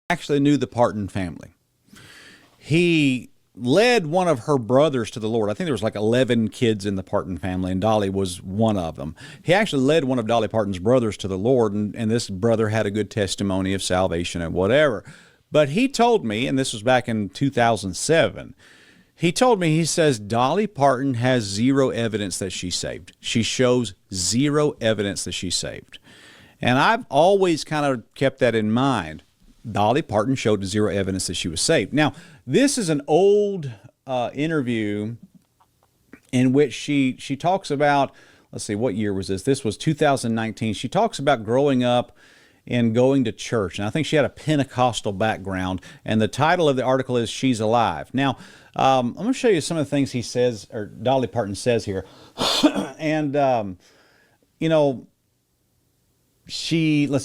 actually knew the Parton family. He led one of her brothers to the Lord. I think there was like 11 kids in the Parton family, and Dolly was one of them. He actually led one of Dolly Parton's brothers to the Lord, and this brother had a good testimony of salvation and whatever. But he told me, and this was back in 2007, he told me, he says, Dolly Parton has zero evidence that she's saved. She shows zero evidence that she's saved. And I've always kind of kept that in mind. Dolly Parton showed zero evidence that she was saved. Now, this is an old interview in which she talks about, let's see, what year was this? This was 2019. She talks about growing up and going to church. And I think she had a Pentecostal background. And the title of the article is She's Alive. Now, I'm going to show you some of the things he says, or Dolly Parton says here. And, you know, let's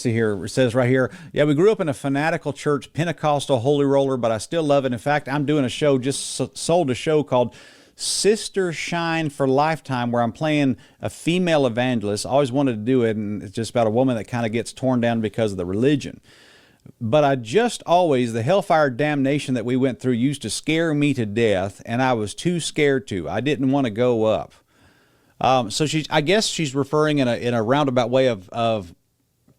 see here, it says right here, yeah, we grew up in a fanatical church, Pentecostal, holy roller, but I still love it. In fact, I'm doing a show, just sold a show called Sister Shine for Lifetime, where I'm playing a female evangelist. I always wanted to do it, and it's just about a woman that kind of gets torn down because of the religion. But the hellfire damnation that we went through used to scare me to death, and I was too scared to. I didn't want to go up. So I guess she's referring in a roundabout way of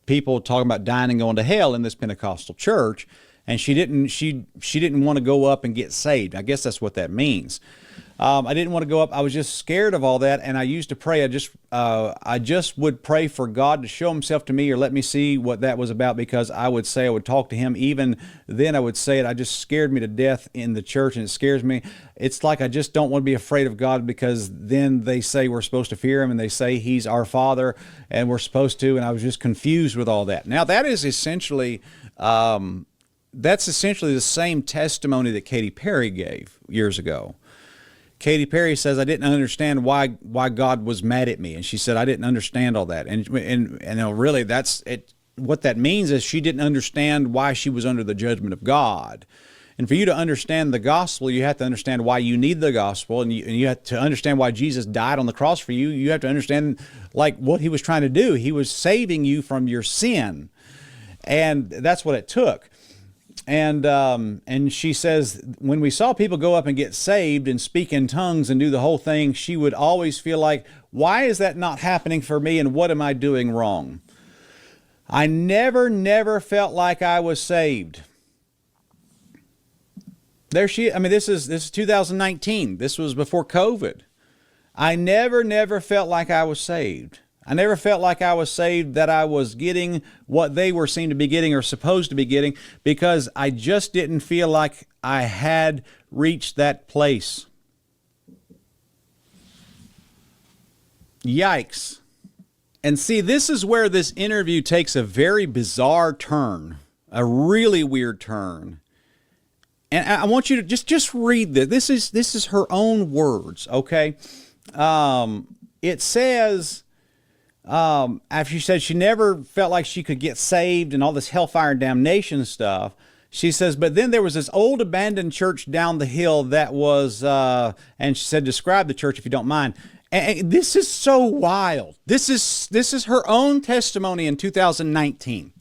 people talking about dying and going to hell in this Pentecostal church, and she didn't want to go up and get saved. I guess that's what that means. I didn't want to go up. I was just scared of all that, and I used to pray. I just would pray for God to show himself to me or let me see what that was about, because I would talk to him. Even then I would say it. I just scared me to death in the church, and it scares me. It's like I just don't want to be afraid of God, because then they say we're supposed to fear him, and they say he's our Father, and we're supposed to, and I was just confused with all that. Now, that is essentially the same testimony that Katy Perry gave years ago. Katy Perry says, I didn't understand why God was mad at me. And she said, I didn't understand all that. And really, that's it. What that means is she didn't understand why she was under the judgment of God. And for you to understand the gospel, you have to understand why you need the gospel, and you have to understand why Jesus died on the cross for you. You have to understand like what he was trying to do. He was saving you from your sin. And that's what it took. And she says, when we saw people go up and get saved and speak in tongues and do the whole thing, she would always feel like, why is that not happening for me, and what am I doing wrong? I never felt like I was saved. This is 2019. This was before COVID. I never felt like I was saved. I never felt like I was saved, that I was getting what they were seen to be getting or supposed to be getting, because I just didn't feel like I had reached that place. Yikes. And see, this is where this interview takes a very bizarre turn, a really weird turn. And I want you to just read this. This is her own words, okay? It says, after she said she never felt like she could get saved and all this hellfire and damnation stuff, she says, but then there was this old abandoned church down the hill that was, and she said, describe the church if you don't mind. And this is so wild. This is her own testimony in 2019.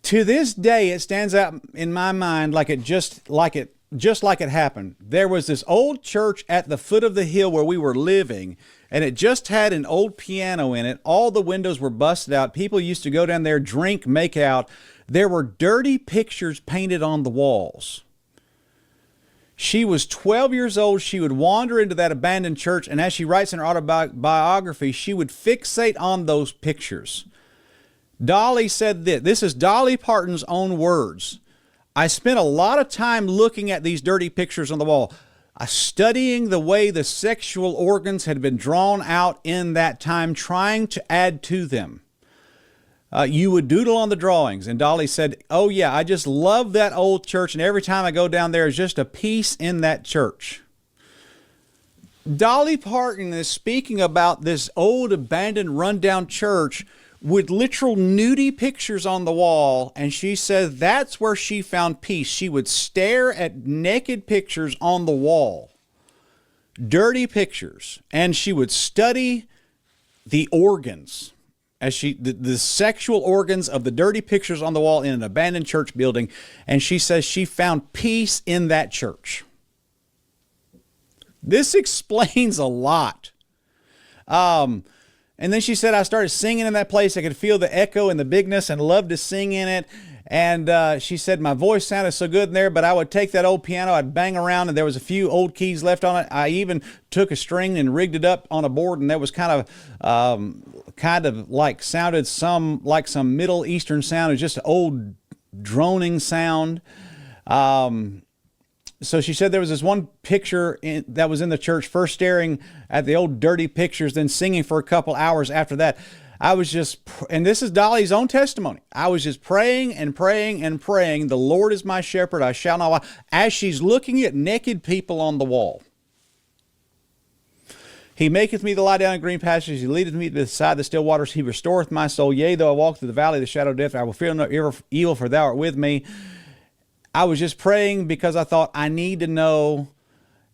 To this day, it stands out in my mind like it happened. There was this old church at the foot of the hill where we were living, and it just had an old piano in it. All the windows were busted out. People used to go down there, drink, make out. There were dirty pictures painted on the walls. She was 12 years old. She would wander into that abandoned church, and as she writes in her autobiography, she would fixate on those pictures. Dolly said this is Dolly Parton's own words. I spent a lot of time looking at these dirty pictures on the wall, studying the way the sexual organs had been drawn out in that time, trying to add to them. You would doodle on the drawings. And Dolly said, oh yeah, I just love that old church, and every time I go down there is just a piece in that church. Dolly Parton is speaking about this old abandoned rundown church with literal nudie pictures on the wall, and she said that's where she found peace. She would stare at naked pictures on the wall, dirty pictures, and she would study the organs. as the sexual organs of the dirty pictures on the wall in an abandoned church building, and she says she found peace in that church. This explains a lot. And then she said, I started singing in that place. I could feel the echo and the bigness and loved to sing in it. And she said my voice sounded so good in there, but I would take that old piano, I'd bang around, and there was a few old keys left on it. I even took a string and rigged it up on a board, and there was kind of like sounded like some Middle Eastern sound. It was just an old droning sound. So she said there was this one picture that was in the church, first staring at the old dirty pictures, then singing for a couple hours after that. I was just, and this is Dolly's own testimony, I was just praying and praying and praying, the Lord is my shepherd, I shall not want, as she's looking at naked people on the wall. He maketh me to lie down in green pastures, he leadeth me beside the still waters, he restoreth my soul. Yea, though I walk through the valley of the shadow of death, I will fear no evil, for thou art with me. I was just praying because I thought I need to know,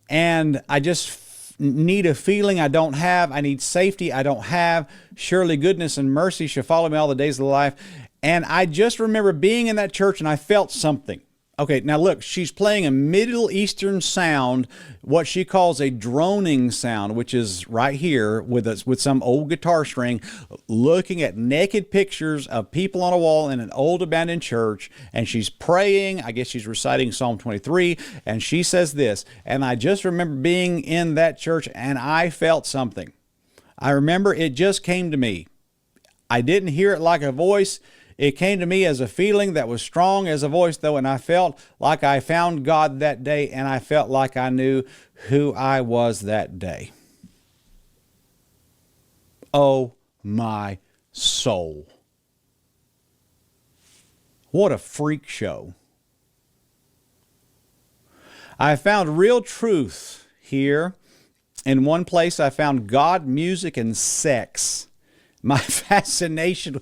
and I just need a feeling I don't have. I need safety I don't have. Surely goodness and mercy shall follow me all the days of life. And I just remember being in that church and I felt something. Okay, now look, she's playing a Middle Eastern sound, what she calls a droning sound, which is right here with some old guitar string, looking at naked pictures of people on a wall in an old abandoned church, and she's praying. I guess she's reciting Psalm 23, and she says this, and I just remember being in that church, and I felt something. I remember it just came to me. I didn't hear it like a voice. It came to me as a feeling that was strong as a voice, though, and I felt like I found God that day, and I felt like I knew who I was that day. Oh, my soul. What a freak show. I found real truth here. In one place, I found God, music, and sex. My fascination.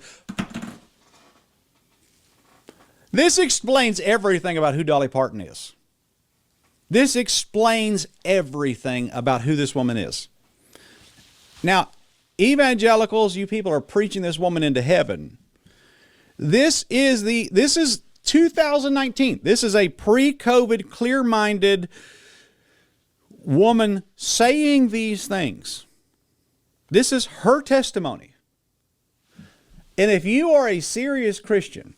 This explains everything about who Dolly Parton is. This explains everything about who this woman is. Now, evangelicals, you people are preaching this woman into heaven. This is 2019. This is a pre-COVID, clear-minded woman saying these things. This is her testimony. And if you are a serious Christian,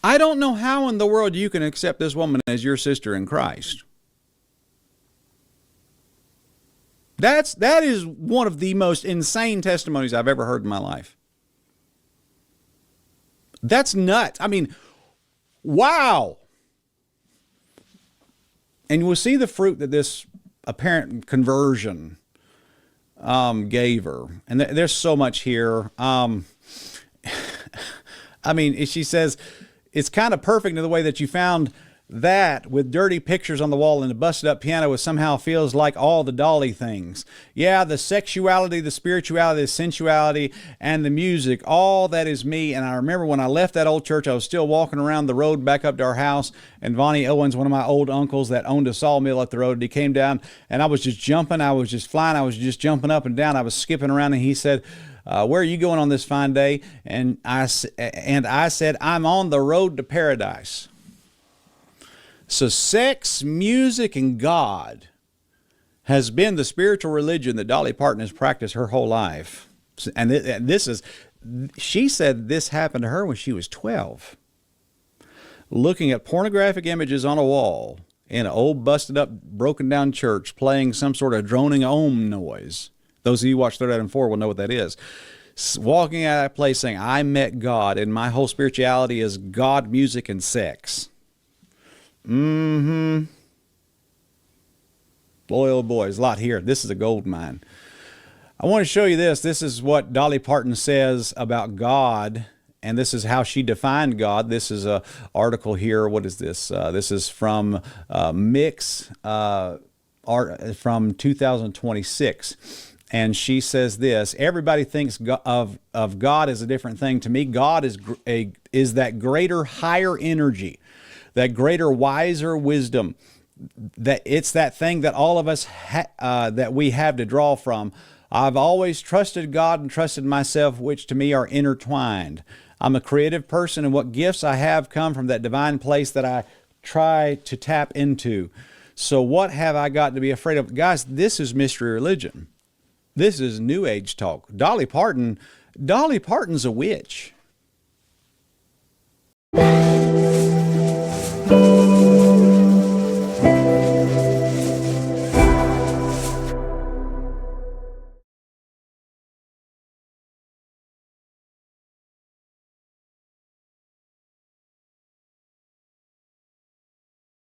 I don't know how in the world you can accept this woman as your sister in Christ. That is one of the most insane testimonies I've ever heard in my life. That's nuts. I mean, wow. And we'll see the fruit that this apparent conversion gave her. And there's so much here. I mean, she says, it's kind of perfect in the way that you found that with dirty pictures on the wall and a busted up piano, it somehow feels like all the Dolly things. Yeah, the sexuality, the spirituality, the sensuality, and the music, all that is me. And I remember when I left that old church, I was still walking around the road back up to our house, and Vonnie Owens, one of my old uncles that owned a sawmill up the road, he came down, and I was just jumping, I was just flying, I was just jumping up and down, I was skipping around, and he said, where are you going on this fine day? And I said, I'm on the road to paradise. So sex, music, and God has been the spiritual religion that Dolly Parton has practiced her whole life. And she said this happened to her when she was 12. Looking at pornographic images on a wall in an old busted up, broken down church playing some sort of droning ohm noise. Those of you who watch Third Adam 4 will know what that is. Walking out of that place saying, I met God, and my whole spirituality is God, music, and sex. Boy, oh boy, there's a lot here. This is a gold mine. I want to show you this. This is what Dolly Parton says about God, and this is how she defined God. This is an article here. What is this? This is from Mix from 2026. And she says this, everybody thinks of God as a different thing. To me, God is that greater, higher energy, that greater, wiser wisdom. That it's that thing that all of us that we have to draw from. I've always trusted God and trusted myself, which to me are intertwined. I'm a creative person, and what gifts I have come from that divine place that I try to tap into. So what have I got to be afraid of? Guys, this is mystery religion. This is New Age talk. Dolly Parton's a witch.